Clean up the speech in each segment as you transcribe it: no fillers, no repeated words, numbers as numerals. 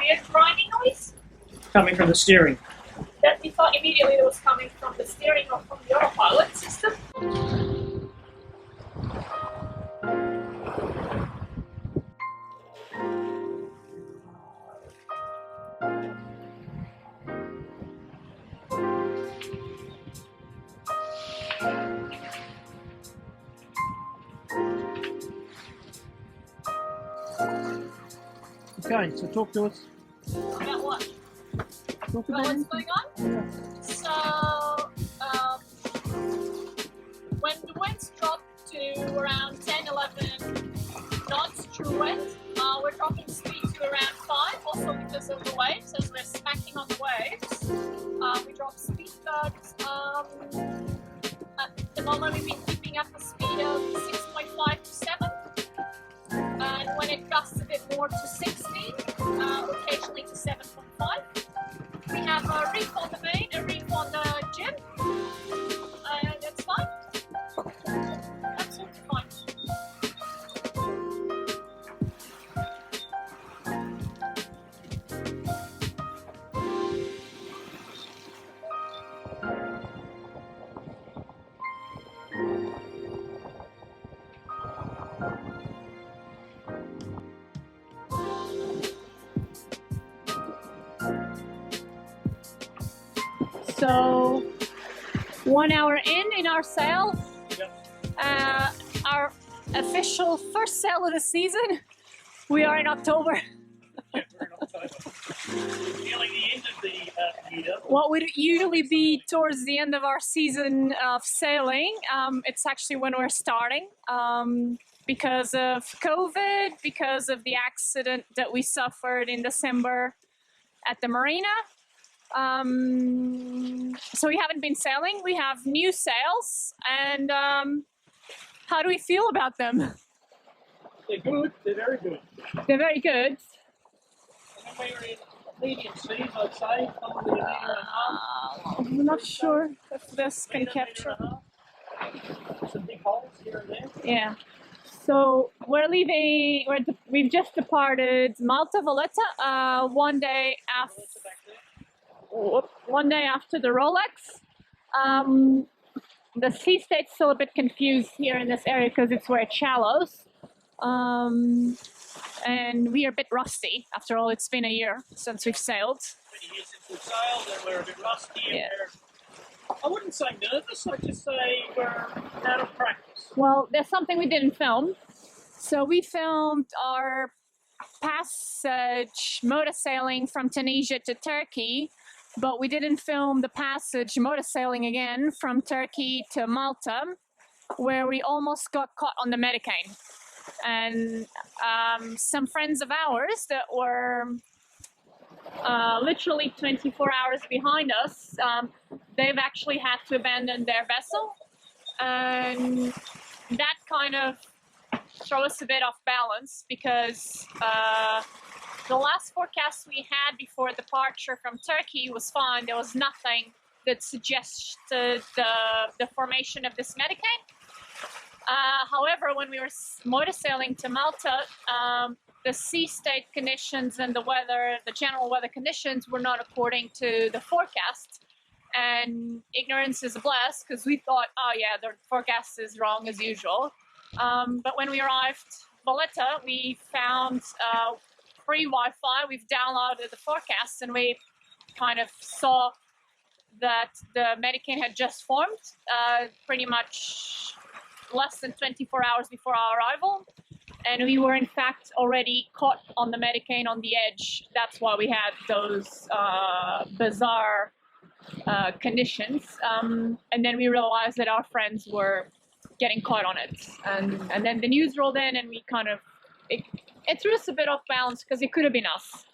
weird grinding noise coming from the steering. that we thought immediately it was coming from the steering or from the autopilot system. Okay, so talk to us. About what? Talk About about what's it. going on? So, when the winds drop to around 10, 11 knots true wind, we're dropping speed to around 5, also because of the waves, as we're smacking on the waves. We drop speed, but at the moment we've been keeping up a speed of 6.5 to 7. And when it gusts a bit more to 16, occasionally to 7.5. We have a reef on the main, a reef on the jib, and it's fine. Absolutely fine. So 1 hour in our sail, our official first sail of the season. We are in October. Yeah, we're in October. Nearly the end of the year. What would usually be towards the end of our season of sailing, it's actually when we're starting. Because of COVID, because of the accident that we suffered in December at the marina. So we haven't been sailing. We have new sails, and how do we feel about them? They're good. They're very good. They're very good. When we were in medium seas, I'd say, probably a metre and a half. I'm not sure if this can capture. Some big holes here and there. Yeah. So we're leaving. We've just departed Malta, Valletta. One day after. One day after the Rolex. The sea state's still a bit confused here in this area because it's where it shallows. And we are a bit rusty. After all, it's been a year since we've sailed. Many years since we've sailed, and we're a bit rusty. Yeah. And I wouldn't say nervous, I'd just say we're out of practice. Well, there's something we didn't film. So we filmed our passage motor sailing from Tunisia to Turkey, but we didn't film the passage motor sailing again from Turkey to Malta, where we almost got caught on the Medicane. And some friends of ours that were literally 24 hours behind us, they've actually had to abandon their vessel. And that kind of throw us a bit off balance because the last forecast we had before departure from Turkey was fine. There was nothing that suggested the formation of this Medicane. However, when we were motor sailing to Malta, the sea state conditions and the weather, the general weather conditions were not according to the forecast. And ignorance is a bless because we thought, oh yeah, the forecast is wrong as usual. But when we arrived Valletta, we found free Wi-Fi. We've downloaded the forecast and we kind of saw that the Medicane had just formed pretty much less than 24 hours before our arrival. And we were in fact already caught on the Medicane on the edge. That's why we had those bizarre conditions. And then we realized that our friends were getting caught on it. And then the news rolled in and we kind of, it threw us a bit off balance because it could have been us.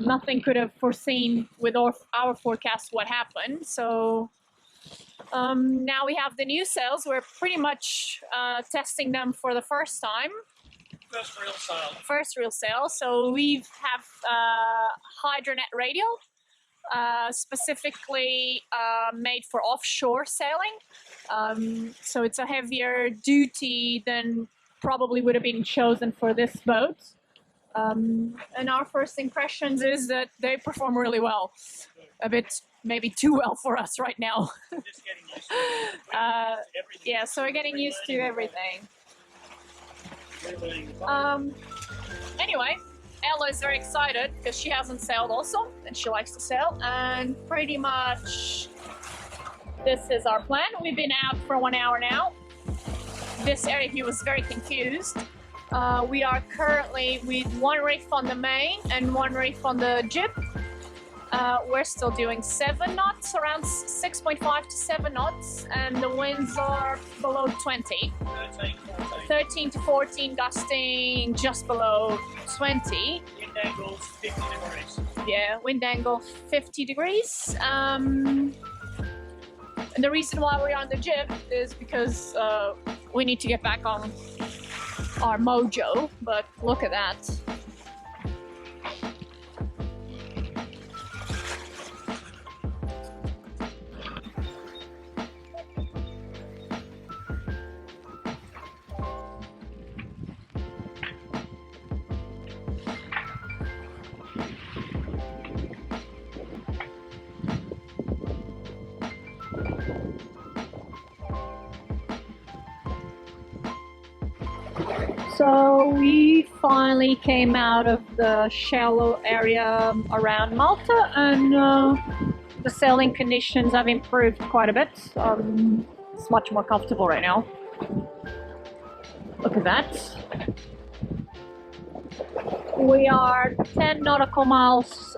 Nothing could have foreseen with our forecast what happened. So now we have the new sails. We're pretty much testing them for the first time. First real sail. First real sail. So we have hydronet radial, specifically made for offshore sailing. So it's a heavier duty than probably would have been chosen for this boat. And our first impressions is that they perform really well. A bit maybe too well for us right now. Just getting used to it. Yeah, so we're getting used to everything. Anyway, Ella is very excited because she hasn't sailed also, and she likes to sail. And pretty much this is our plan. We've been out for 1 hour now. This area he was very confused. We are currently with 1 reef on the main and 1 reef on the jib. We're still doing 7 knots, around 6.5 to 7 knots, and the winds are below 20. 13 to 14, gusting just below 20. Wind angles 50 degrees. Yeah, wind angle 50 degrees. And the reason why we're on the jib is because we need to get back on our mojo, but look at that. So we finally came out of the shallow area around Malta, and the sailing conditions have improved quite a bit. It's much more comfortable right now. Look at that. We are 10 nautical miles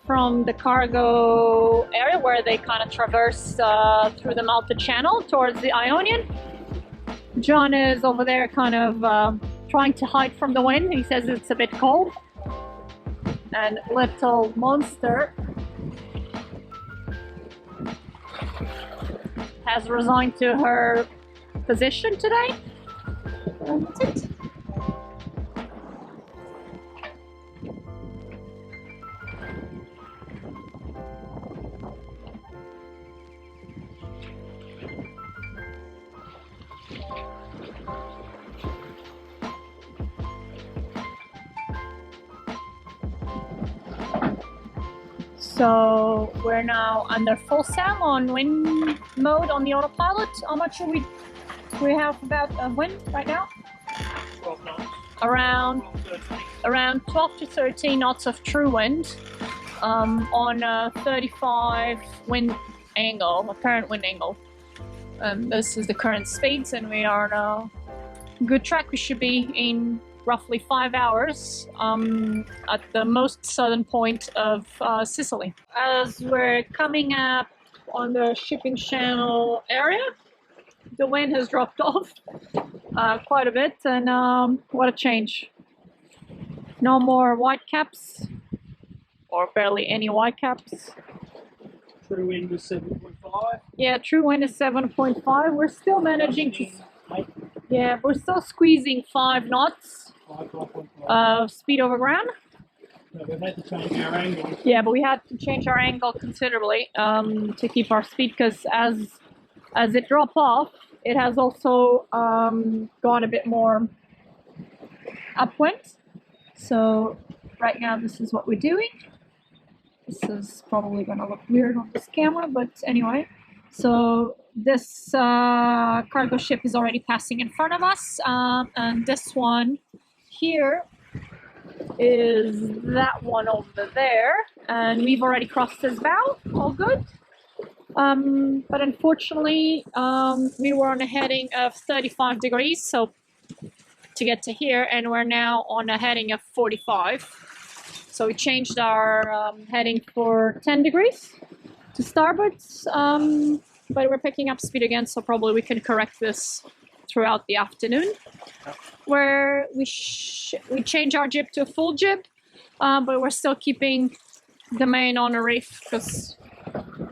from the cargo area where they kind of traverse through the Malta Channel towards the Ionian. John is over there kind of trying to hide from the wind. He says it's a bit cold. And little Monster has resigned to her position today. And that's it. So we're now under full sail on wind mode on the autopilot. How much are we have about wind right now? 12 knots. Around 12 to 13 knots of true wind on a 35 wind angle, apparent wind angle. This is the current speeds, and we are on a good track. We should be in roughly 5 hours at the most southern point of Sicily. As we're coming up on the shipping channel area, the wind has dropped off quite a bit, and what a change. No more white caps, or barely any white caps. True wind was 7.5. Yeah, true wind is 7.5. We're still managing to... Yeah, we're still squeezing 5 knots. Speed over ground. But we've had to change our angle. Yeah, but we had to change our angle considerably to keep our speed, because as it dropped off, it has also gone a bit more upwind. So right now this is what we're doing. This is probably going to look weird on this camera, but anyway. So this cargo ship is already passing in front of us, and this one here is that one over there, and we've already crossed his bow, all good. But unfortunately, we were on a heading of 35 degrees, so to get to here, and we're now on a heading of 45. So we changed our heading for 10 degrees to starboard, but we're picking up speed again, so probably we can correct this throughout the afternoon, where we change our jib to a full jib, but we're still keeping the main on a reef, because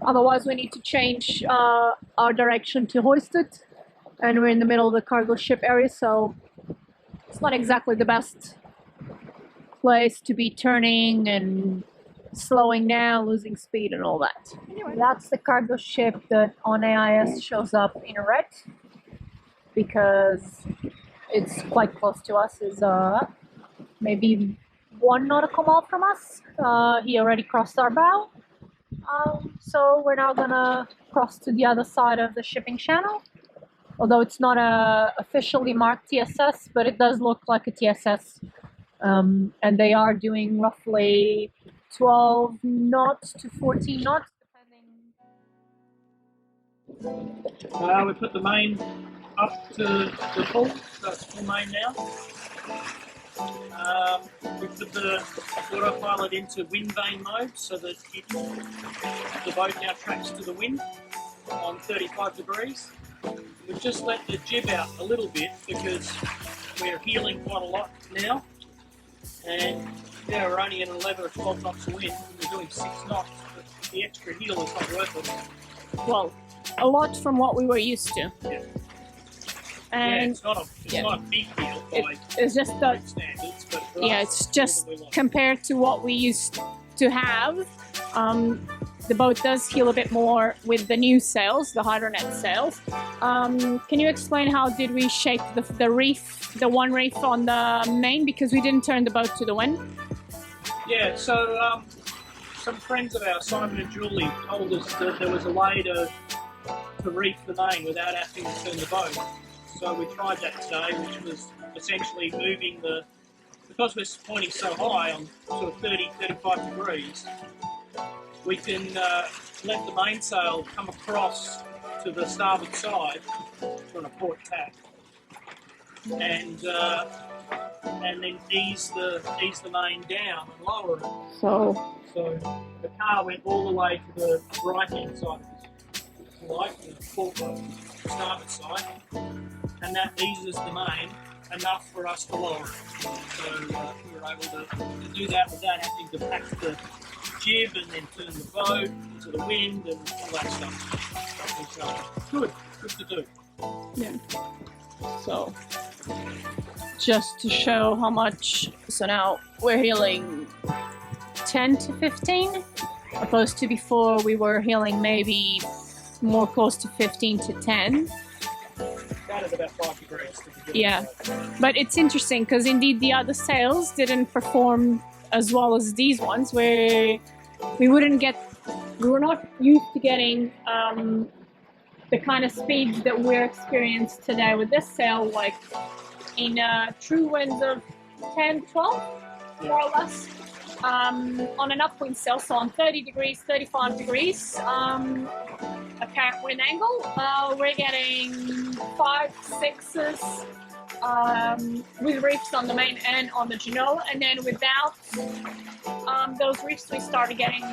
otherwise we need to change our direction to hoisted, and we're in the middle of the cargo ship area, so it's not exactly the best place to be turning and slowing down, losing speed and all that. Anyway, that's the cargo ship that on AIS shows up in red, because it's quite close to us. Is maybe 1 nautical mile from us. He already crossed our bow. So we're now gonna cross to the other side of the shipping channel. Although it's not a officially marked TSS, but it does look like a TSS. And they are doing roughly 12 knots to 14 knots, depending. We put the main up to the full, so it's full main now. We put the autopilot into wind vane mode so that the boat now tracks to the wind on 35 degrees. We've just let the jib out a little bit because we're heeling quite a lot now. And yeah, we're only in 11 or 12 knots of wind. We're doing 6 knots, but the extra heel is not worth it. Well, a lot from what we were used to. Yeah. And it's not a big deal by it's just that standards, but it's just compared to what we used to have. The boat does heel a bit more with the new sails, the Hydronet sails. Can you explain how did we shape the reef, the one reef on the main, because we didn't turn the boat to the wind? Yeah, so some friends of ours, Simon and Julie, told us that there was a way to reef the main without having to turn the boat. So we tried that today, which was essentially moving because we're pointing so high on sort of 30, 35 degrees, we can let the mainsail come across to the starboard side on a port tack, and then ease the main down and lower it. So the car went all the way to the right hand side of the light, the port starboard side, and that eases the main enough for us to lower it. So we were able to do that without having to pack the jib and then turn the boat into the wind and all that stuff. Good to do. Yeah. So just to show how much, so now we're heeling 10 to 15, opposed to before we were heeling maybe more close to 15 to 10. That is about 5 degrees. Yeah, but it's interesting because indeed the other sails didn't perform as well as these ones, where we were not used to getting the kind of speeds that we're experienced today with this sail, like in true winds of 10, 12, more or less, on an upwind sail, so on 30 degrees, 35 degrees, apparent wind angle, we're getting 5, 6s, with reefs on the main and on the Genoa, and then without those reefs we started getting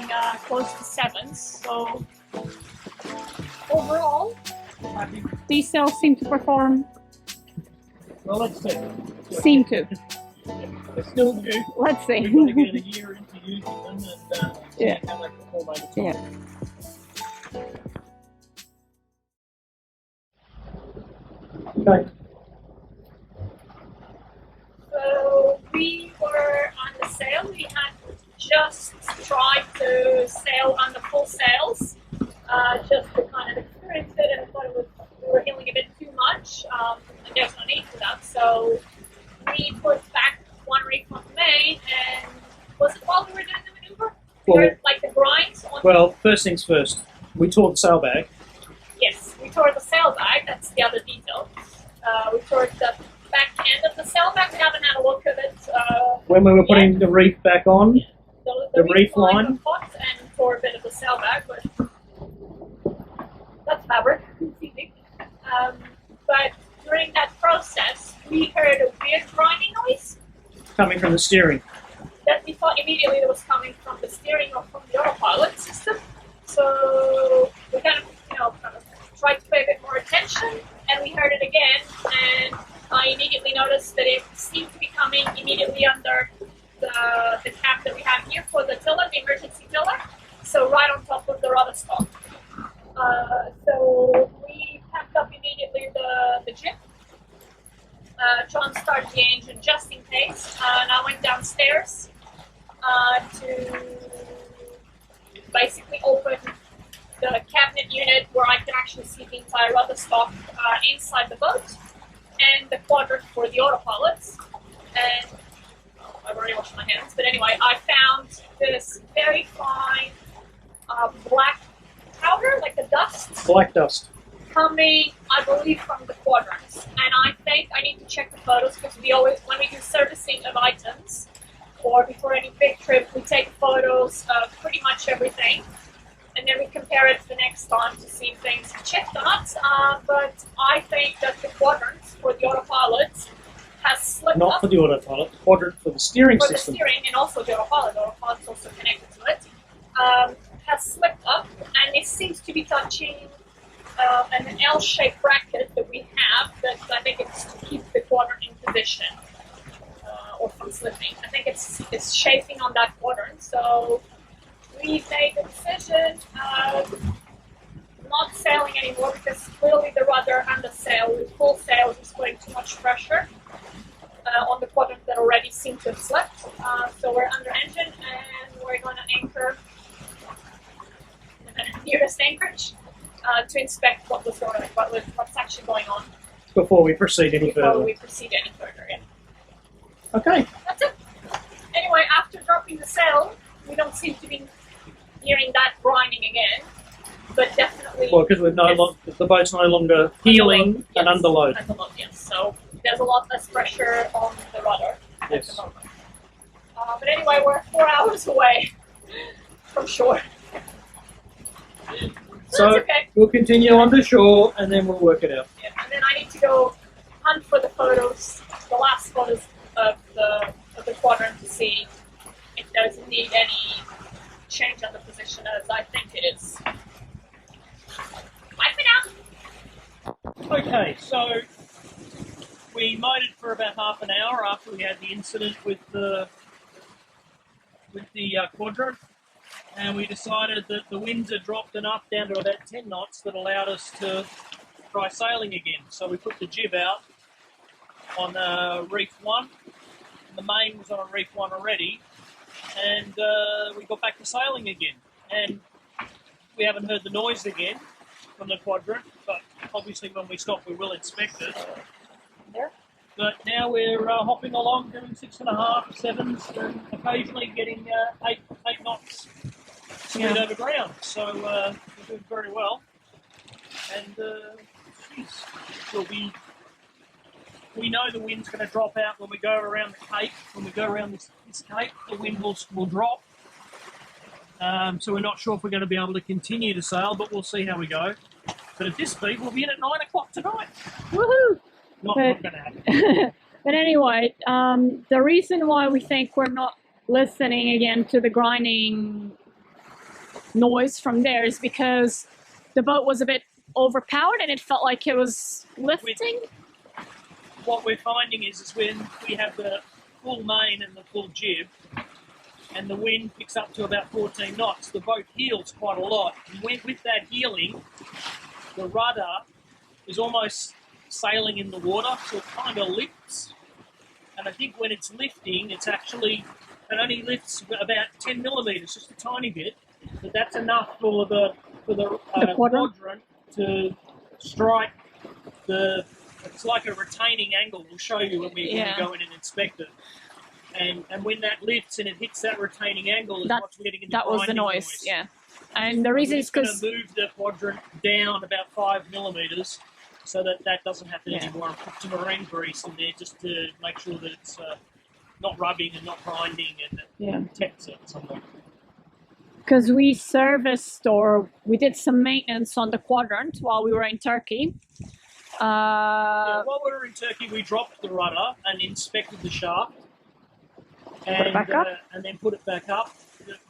close to 7s. So overall, these sails seem to perform. Well, let's see. Seem to. They still do. Let's see. We're going to get a year into using them and see how they perform over time. Yeah. Okay. So we were on the sail. We had just tried to sail on the full sails, just to kind of experience it, and thought we were heeling a bit too much, and there's no need for that. So we put back one reef on the main, and was it while we were doing the maneuver? Like the grinds? Well, first things first, we tore the sail bag. Yes, we tore the sail bag, that's the other detail. We tore the back end of the sail bag. We haven't had a look at it. When we were putting the reef back on, the reef line. Hot and tore a bit of the sail bag, but that's fabric. It's easy. But during that process, we heard a weird grinding noise Coming from the steering. that we thought immediately it was coming from the steering or from the autopilot system. So we kind of tried to pay a bit more attention, and we heard it again, and I immediately noticed that it seemed to be coming immediately under the cap that we have here for the tiller, the emergency tiller, so right on top of the rudder stop. So we packed up immediately the jib, John started the engine just in case, and I went downstairs to basically open the cabinet unit where I can actually see the entire rudder stop inside the boat, and the quadrant for the autopilots. And I were already washed my hands. But anyway, I found this very fine black powder, like the dust. Black dust. Coming, I believe, from the quadrants. And I think I need to check the photos because we always, when we do servicing of items or before any big trip, we take photos of pretty much everything. And then we compare it the next time to see if things chipped or not. But I think that the quadrants for the autopilot has slipped Not up. for the autopilot, the quadrant for the steering For system. the steering and also the autopilot. The autopilot's also connected to it. Has slipped up and it seems to be touching an L-shaped bracket that we have that I think it's to keep the quadrant in position or from slipping. I think it's shaping on that quadrant. So we made the decision not sailing anymore because clearly the rudder and the sail, with full sails, is putting too much pressure on the quadrant that already seemed to have slipped. So we're under engine and we're going to anchor the nearest anchorage to inspect what's actually going on Before we proceed any before further. we proceed any further. Yeah. Okay. That's it. Anyway, after dropping the sail, we don't seem to be hearing that grinding again, but definitely. Well, because we're the boat's no longer heeling and under load. Under load, yes. So there's a lot less pressure on the rudder at Yes. the moment. But anyway, we're 4 hours away from shore. So that's okay. we'll continue on to shore and then we'll work it out. Yeah. And then I need to go hunt for the photos, the last photos of the quadrant to see if there's indeed any change on the position as I think it is. Bye for now. Okay, so we motored for about half an hour after we had the incident with the quadrant, and we decided that the winds had dropped enough down to about 10 knots that allowed us to try sailing again. So we put the jib out on reef 1, and the main was on reef 1 already, and we got back to sailing again. And we haven't heard the noise again from the quadrant, but obviously when we stop we will inspect it. There. But now we're hopping along, doing 6.5, 7s, and occasionally getting 8 knots speed over ground. So we're doing very well. And we know the wind's going to drop out when we go around the cape. When we go around this cape, the wind will drop. So we're not sure if we're going to be able to continue to sail, but we'll see how we go. But at this speed, we'll be in at 9 o'clock tonight. Woohoo! Not going to happen. But anyway, the reason why we think we're not listening again to the grinding noise from there is because the boat was a bit overpowered and it felt like it was lifting. What we're finding is when we have the full main and the full jib, and the wind picks up to about 14 knots, the boat heels quite a lot. And with that heeling, the rudder is almost sailing in the water, so it kind of lifts. And I think when it's lifting, it only lifts about 10 millimeters, just a tiny bit. But that's enough for the quadrant to strike the. It's like a retaining angle. We'll show you when we go in and inspect it. And when that lifts and it hits that retaining angle, is what's getting in the That was the noise, yeah. And the reason is because going to move the quadrant down about 5 millimeters so that doesn't happen anymore, and put some marine grease in there just to make sure that it's not rubbing and not grinding and it protects it somewhat. Because we serviced or we did some maintenance on the quadrant while we were in Turkey. While we were in Turkey, we dropped the rudder and inspected the shaft. And then put it back up.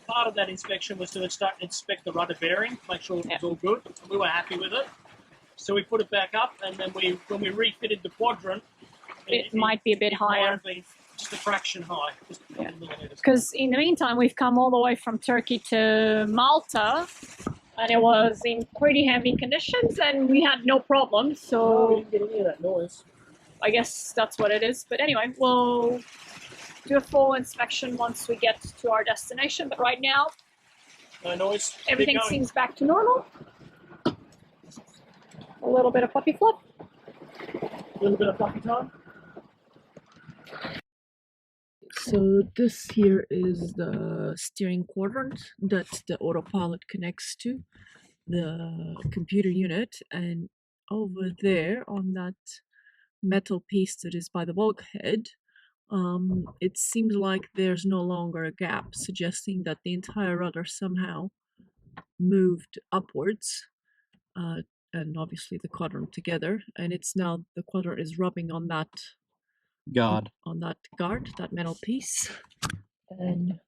Part of that inspection was to inspect the rudder bearing, make sure it was all good. We were happy with it. So we put it back up, and then when we refitted the quadrant, it might be a bit higher. Might have been just a fraction high. Because in the meantime, we've come all the way from Turkey to Malta, and it was in pretty heavy conditions, and we had no problems. So we didn't get any of that noise. I guess that's what it is. But anyway, we'll do a full inspection once we get to our destination. But right now, no noise. Everything seems back to normal. A little bit of puppy fluff. A little bit of puppy time. So this here is the steering quadrant that the autopilot connects to the computer unit, and over there on that metal piece that is by the bulkhead, it seems like there's no longer a gap, suggesting that the entire rudder somehow moved upwards, and obviously the quadrant together, and it's now the quadrant is rubbing on that Guard. on that guard, that metal piece, and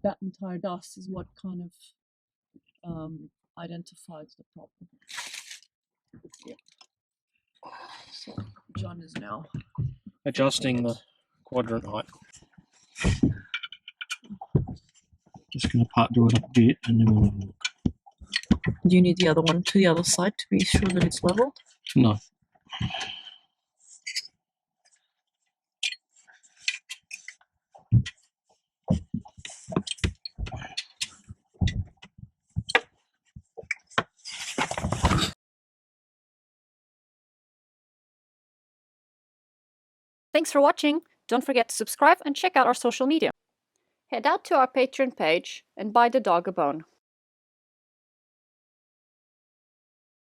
that entire dust is what kind of identifies the problem. Yeah. So John is now Adjusting the quadrant height. Just going to do it a bit and then we'll have a look. Do you need the other one to the other side to be sure that it's level? No. Thanks for watching. Don't forget to subscribe and check out our social media. Head out to our Patreon page and buy the dog a bone.